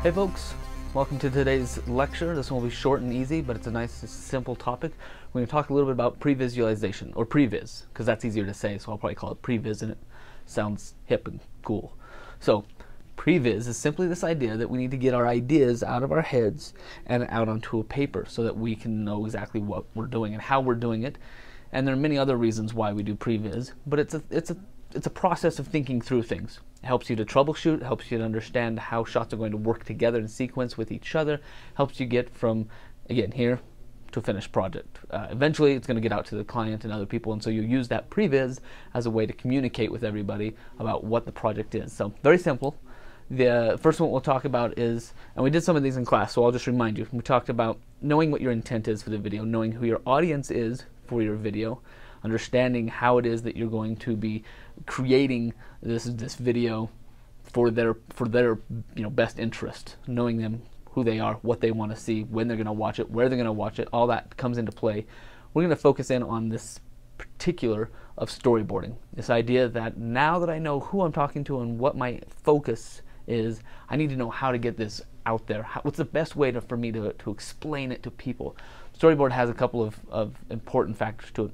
Hey folks, welcome to today's lecture. This one will be short and easy, but it's a nice, simple topic. We're going to talk a little bit about pre-visualization, or previs, because that's easier to say, so I'll probably call it previs, and it sounds hip and cool. So, previs is simply this idea that we need to get our ideas out of our heads and out onto a paper so that we can know exactly what we're doing and how we're doing it. And there are many other reasons why we do previs, but it's a process of thinking through things. It helps you to troubleshoot, helps you to understand how shots are going to work together in sequence with each other, helps you get from, again, here to a finished project. Eventually, it's going to get out to the client and other people, and so you use that previs as a way to communicate with everybody about what the project is. So, very simple. The first one we'll talk about is, and we did some of these in class, so I'll just remind you, we talked about knowing what your intent is for the video, knowing who your audience is for your video, understanding how it is that you're going to be creating this video for their best interest, knowing them, who they are, what they want to see, when they're going to watch it, where they're going to watch it, all that comes into play. We're going to focus in on this particular of storyboarding, this idea that now that I know who I'm talking to and what my focus is, I need to know how to get this out there. What's the best way for me to explain it to people? Storyboard has a couple of important factors to it.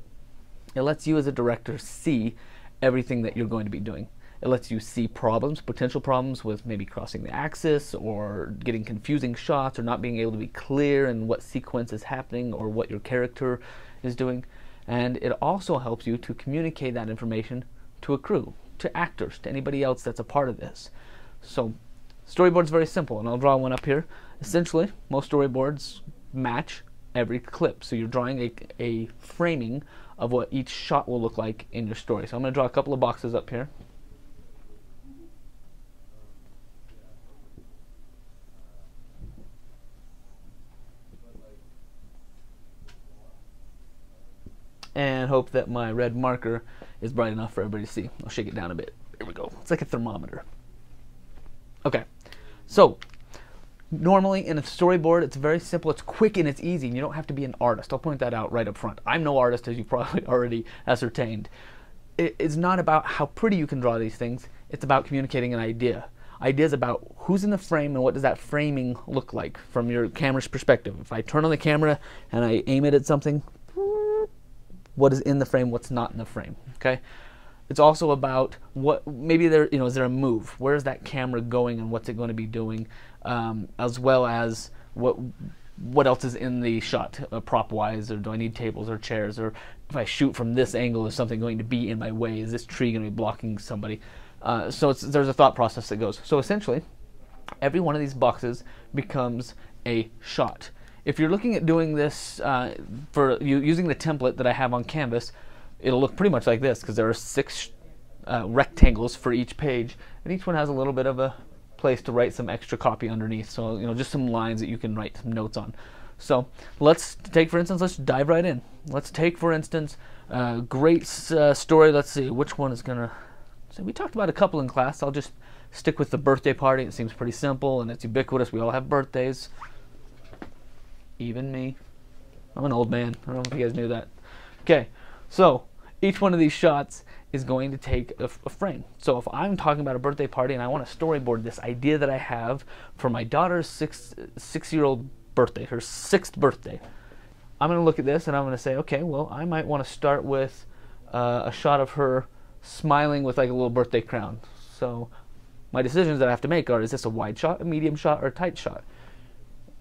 It lets you as a director see everything that you're going to be doing. It lets you see problems, potential problems with maybe crossing the axis or getting confusing shots or not being able to be clear in what sequence is happening or what your character is doing. And it also helps you to communicate that information to a crew, to actors, to anybody else that's a part of this. So storyboard's very simple, and I'll draw one up here. Essentially, most storyboards match every clip. So you're drawing a framing of what each shot will look like in your story. So I'm going to draw a couple of boxes up here. And hope that my red marker is bright enough for everybody to see. I'll shake it down a bit. Here we go. It's like a thermometer. Okay, so normally in a storyboard, it's very simple, it's quick, and it's easy, and you don't have to be an artist. I'll point that out right up front. I'm no artist, as you probably already ascertained. It's not about how pretty you can draw these things, it's about communicating an idea. Ideas about who's in the frame and what does that framing look like from your camera's perspective. If I turn on the camera and I aim it at something, what is in the frame, what's not in the frame, okay? It's also about what, maybe there, is there a move? Where is that camera going and what's it going to be doing? As well as what else is in the shot, prop-wise, or do I need tables or chairs? Or if I shoot from this angle, is something going to be in my way? Is this tree going to be blocking somebody? So there's a thought process that goes. So essentially, every one of these boxes becomes a shot. If you're looking at doing this for using the template that I have on Canvas, it'll look pretty much like this, because there are 6 rectangles for each page, and each one has a little bit of a place to write some extra copy underneath. So just some lines that you can write some notes on. So let's take, for instance, let's dive right in. Let's take, for instance, a great story. Let's see which one is gonna. So we talked about a couple in class. I'll just stick with the birthday party. It seems pretty simple and it's ubiquitous. We all have birthdays. Even me. I'm an old man. I don't know if you guys knew that. Okay, so each one of these shots is going to take a frame. So if I'm talking about a birthday party and I want to storyboard this idea that I have for my daughter's six-year-old birthday, her 6th birthday, I'm going to look at this and I'm going to say, okay, well, I might want to start with a shot of her smiling with like a little birthday crown. So my decisions that I have to make are, is this a wide shot, a medium shot, or a tight shot?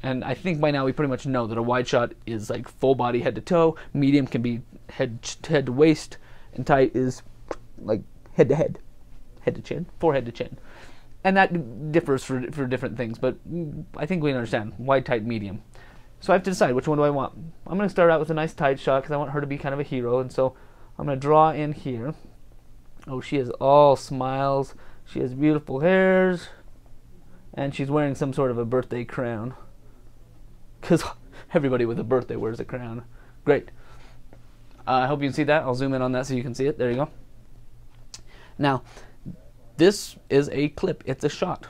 And I think by now we pretty much know that a wide shot is like full body head to toe, medium can be head to waist, and tight is like head to head, head to chin, forehead to chin. And that differs for different things, but I think we understand, wide, tight, medium. So I have to decide which one do I want. I'm going to start out with a nice tight shot because I want her to be kind of a hero, and so I'm going to draw in here. Oh, she is all smiles, she has beautiful hairs, and she's wearing some sort of a birthday crown. Because everybody with a birthday wears a crown. Great. I hope you can see that. I'll zoom in on that so you can see it. There you go. Now, this is a clip. It's a shot.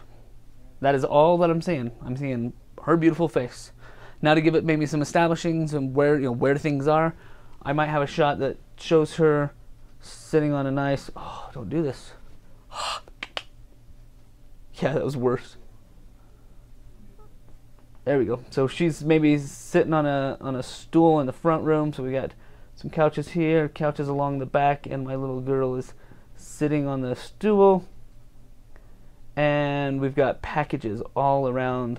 That is all that I'm seeing. I'm seeing her beautiful face. Now, to give it maybe some establishings and where things are, I might have a shot that shows her sitting on a nice. Oh, don't do this. Yeah, that was worse. There we go. So she's maybe sitting on a stool in the front room. So we got some couches here, couches along the back, and my little girl is sitting on the stool. And we've got packages all around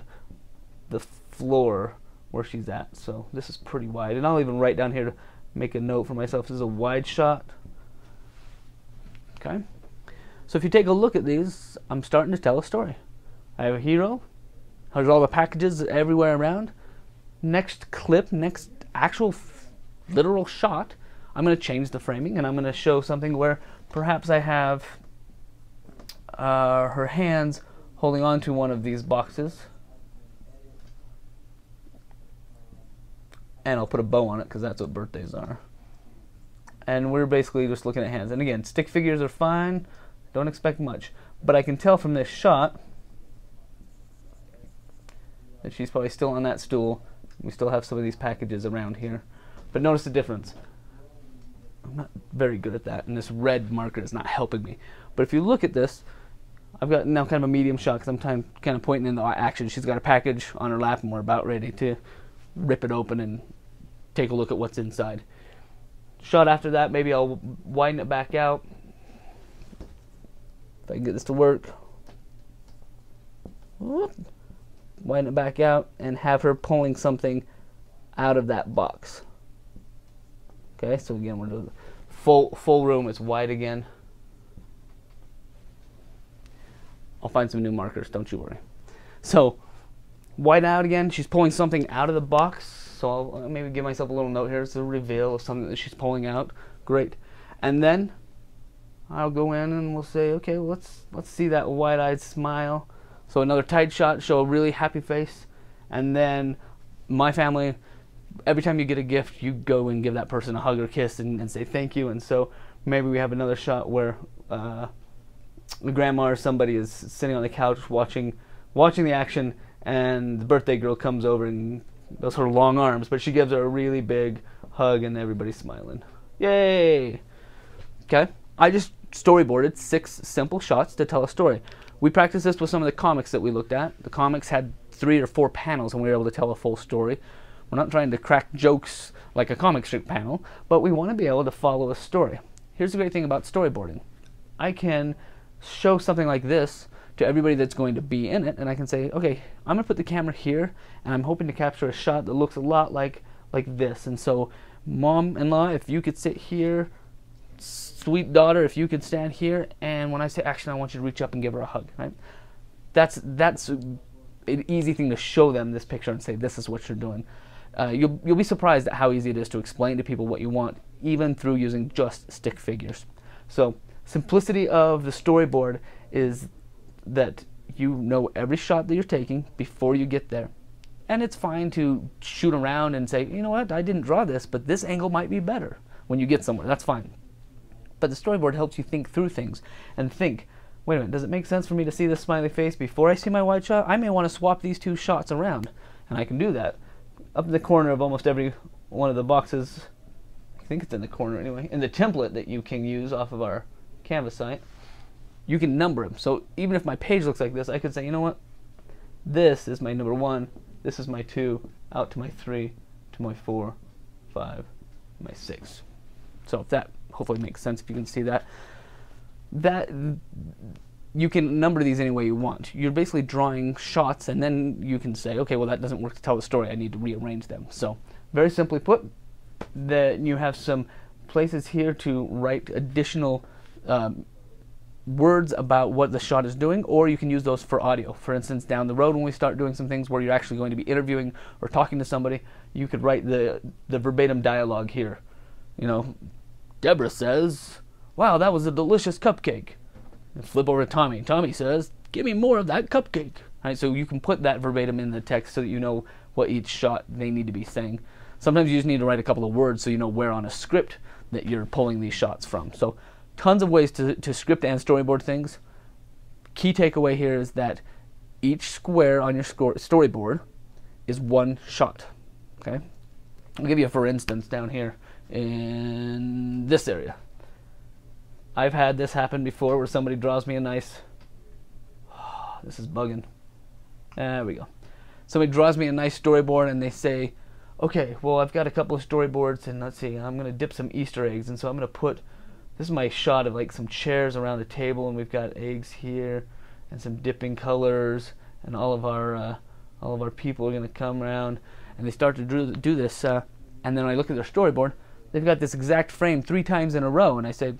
the floor where she's at. So this is pretty wide. And I'll even write down here to make a note for myself. This is a wide shot. Okay. So if you take a look at these, I'm starting to tell a story. I have a hero. There's all the packages everywhere around. Next clip, next actual literal shot, I'm going to change the framing and I'm going to show something where perhaps I have her hands holding on to one of these boxes. And I'll put a bow on it because that's what birthdays are. And we're basically just looking at hands. And again, stick figures are fine. Don't expect much. But I can tell from this shot that she's probably still on that stool. We still have some of these packages around here. But notice the difference. I'm not very good at that, and this red marker is not helping me. But if you look at this, I've got now kind of a medium shot because I'm kind of pointing in the action. She's got a package on her lap, and we're about ready to rip it open and take a look at what's inside. Shot after that, maybe I'll widen it back out. If I can get this to work. Whoop. Widen it back out and have her pulling something out of that box. Okay, so again, we're doing full room. It's wide again. I'll find some new markers, don't you worry. So, wide out again. She's pulling something out of the box. So I'll maybe give myself a little note here. It's a reveal of something that she's pulling out. Great. And then I'll go in and we'll say, okay, well, let's see that wide-eyed smile. So another tight shot, show a really happy face. And then my family, every time you get a gift, you go and give that person a hug or kiss and say thank you. And so maybe we have another shot where the grandma or somebody is sitting on the couch watching the action, and the birthday girl comes over and does her long arms, but she gives her a really big hug and everybody's smiling. Yay! Okay, I just storyboarded 6 simple shots to tell a story. We practiced this with some of the comics that we looked at. The comics had 3 or 4 panels and we were able to tell a full story. We're not trying to crack jokes like a comic strip panel, but we want to be able to follow a story. Here's the great thing about storyboarding. I can show something like this to everybody that's going to be in it, and I can say, okay, I'm going to put the camera here, and I'm hoping to capture a shot that looks a lot like this. And so, mom-in-law, if you could sit here, sweet daughter, if you could stand here, and when I say action, I want you to reach up and give her a hug, right? That's an easy thing to show them this picture and say, this is what you're doing. You'll be surprised at how easy it is to explain to people what you want, even through using just stick figures. So, simplicity of the storyboard is that you know every shot that you're taking before you get there. And it's fine to shoot around and say, you know what, I didn't draw this, but this angle might be better when you get somewhere. That's fine. But the storyboard helps you think through things and think, wait a minute, does it make sense for me to see this smiley face before I see my wide shot? I may want to swap these 2 shots around, and I can do that. Up in the corner of almost every one of the boxes, I think it's in the corner anyway, in the template that you can use off of our Canvas site, you can number them. So even if my page looks like this, I could say, you know what, this is my number 1, this is my 2, out to my 3, to my 4, 5, my 6. So if that hopefully makes sense, if you can see that, you can number these any way you want. You're basically drawing shots, and then you can say, okay, well, that doesn't work to tell the story. I need to rearrange them. So very simply put, that you have some places here to write additional words about what the shot is doing, or you can use those for audio. For instance, down the road when we start doing some things where you're actually going to be interviewing or talking to somebody, you could write the verbatim dialogue here. You know, Deborah says, wow, that was a delicious cupcake. And flip over to Tommy. Tommy says, give me more of that cupcake. Right, so you can put that verbatim in the text so that you know what each shot they need to be saying. Sometimes you just need to write a couple of words so you know where on a script that you're pulling these shots from. So tons of ways to script and storyboard things. Key takeaway here is that each square on your storyboard is 1 shot. Okay, I'll give you a for instance down here in this area. I've had this happen before where somebody draws me a nice, this is bugging. There we go. somebody draws me a nice storyboard and they say, okay, well, I've got a couple of storyboards, and let's see, I'm going to dip some Easter eggs, and so I'm going to put, this is my shot of like some chairs around a table, and we've got eggs here, and some dipping colors, and all of our people are going to come around, and they start to do this, and then I look at their storyboard, they've got this exact frame 3 times in a row, and I say,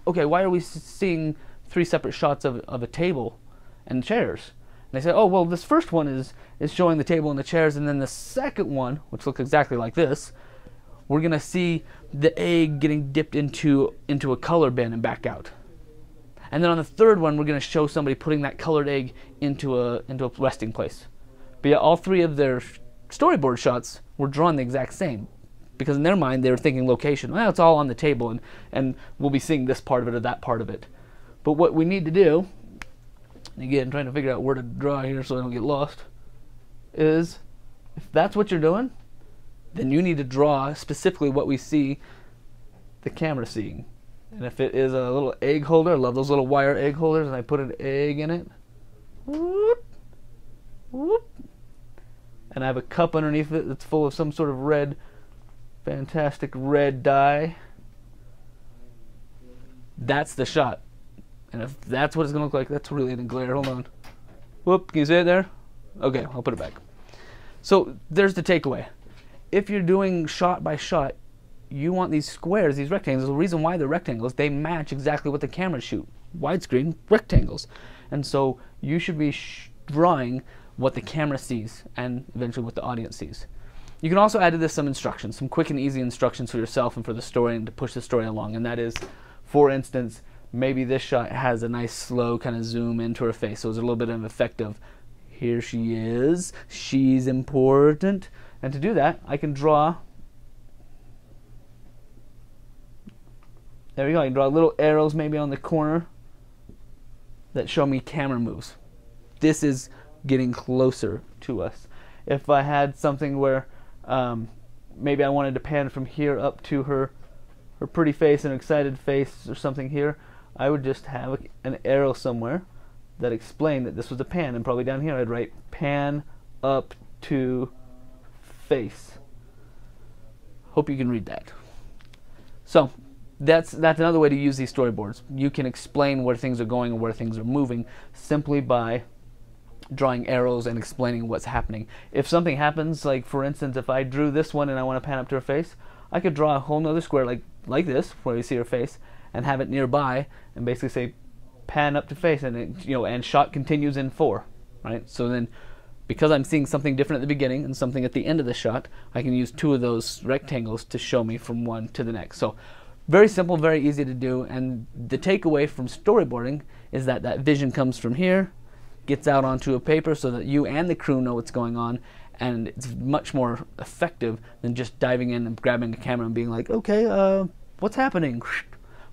okay, why are we seeing 3 separate shots of a table and chairs? And they say, oh, well, this first one is showing the table and the chairs, and then the second one, which looks exactly like this, we're going to see the egg getting dipped into a color bin and back out. And then on the third one, we're going to show somebody putting that colored egg into a resting place. But yet all 3 of their storyboard shots were drawn the exact same, because in their mind, they were thinking location. Well, it's all on the table, and we'll be seeing this part of it or that part of it. But what we need to do, again, trying to figure out where to draw here so I don't get lost, is if that's what you're doing, then you need to draw specifically what we see the camera seeing. And if it is a little egg holder, I love those little wire egg holders, and I put an egg in it, whoop, whoop, and I have a cup underneath it that's full of some sort of red, fantastic red dye. That's the shot. And if that's what it's going to look like, that's really in the glare. Hold on. Whoop, can you see it there? Okay, I'll put it back. So there's the takeaway. If you're doing shot by shot, you want these squares, these rectangles. The reason why they're rectangles, they match exactly what the cameras shoot. Widescreen rectangles. And so you should be drawing what the camera sees and eventually what the audience sees. You can also add to this some instructions, some quick and easy instructions for yourself and for the story and to push the story along. And that is, for instance, maybe this shot has a nice slow kind of zoom into her face, so there's a little bit of effect of, here she is, she's important. And to do that, I can draw, there we go, I can draw little arrows maybe on the corner that show me camera moves. This is getting closer to us. If I had something where maybe I wanted to pan from here up to her pretty face and excited face or something here, I would just have an arrow somewhere that explained that this was a pan, and probably down here I'd write pan up to face. Hope you can read that. So that's another way to use these storyboards. You can explain where things are going and where things are moving simply by drawing arrows and explaining what's happening. If something happens, like for instance, if I drew this one and I want to pan up to her face, I could draw a whole nother square like this, where you see her face, and have it nearby, and basically say pan up to face, and it, and shot continues in 4, right? So then, because I'm seeing something different at the beginning and something at the end of the shot, I can use 2 of those rectangles to show me from one to the next. So very simple, very easy to do, and the takeaway from storyboarding is that that vision comes from here, gets out onto a paper so that you and the crew know what's going on, and it's much more effective than just diving in and grabbing a camera and being like, okay, what's happening?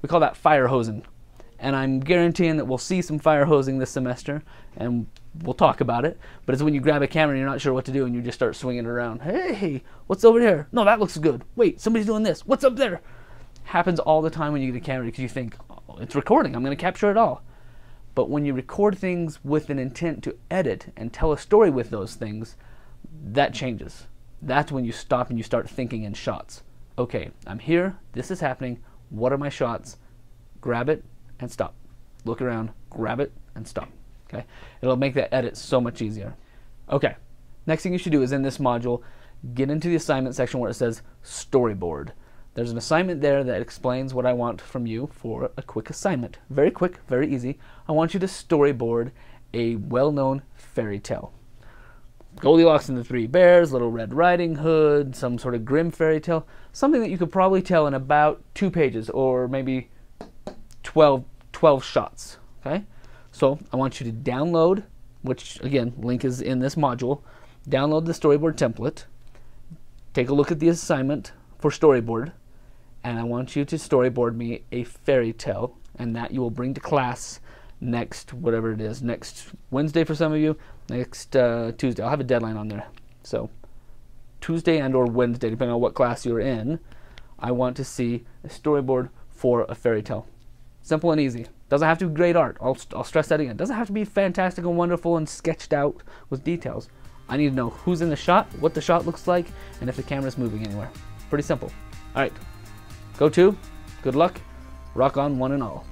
We call that fire hosing. And I'm guaranteeing that we'll see some fire hosing this semester, and we'll talk about it. But it's when you grab a camera and you're not sure what to do, and you just start swinging it around. Hey, what's over there? No, that looks good. Wait, somebody's doing this. What's up there? Happens all the time when you get a camera, because you think, oh, it's recording. I'm going to capture it all. But when you record things with an intent to edit and tell a story with those things, that changes. That's when you stop and you start thinking in shots. Okay, I'm here. This is happening. What are my shots? Grab it and stop. Look around, grab it and stop. Okay, it'll make that edit so much easier. Okay, next thing you should do is in this module, get into the assignment section where it says storyboard. There's an assignment there that explains what I want from you for a quick assignment. Very quick, very easy. I want you to storyboard a well-known fairy tale. Goldilocks and the Three Bears, Little Red Riding Hood, some sort of grim fairy tale, something that you could probably tell in about 2 pages or maybe 12 shots. Okay, so I want you to download, which again, link is in this module. Download the storyboard template, take a look at the assignment for storyboard, and I want you to storyboard me a fairy tale, and that you will bring to class next, whatever it is, next Wednesday for some of you, next Tuesday. I'll have a deadline on there. So Tuesday and or Wednesday, depending on what class you're in, I want to see a storyboard for a fairy tale. Simple and easy. Doesn't have to be great art. I'll stress that again. Doesn't have to be fantastic and wonderful and sketched out with details. I need to know who's in the shot, what the shot looks like, and if the camera's moving anywhere. Pretty simple. All right, go to, good luck, rock on one and all.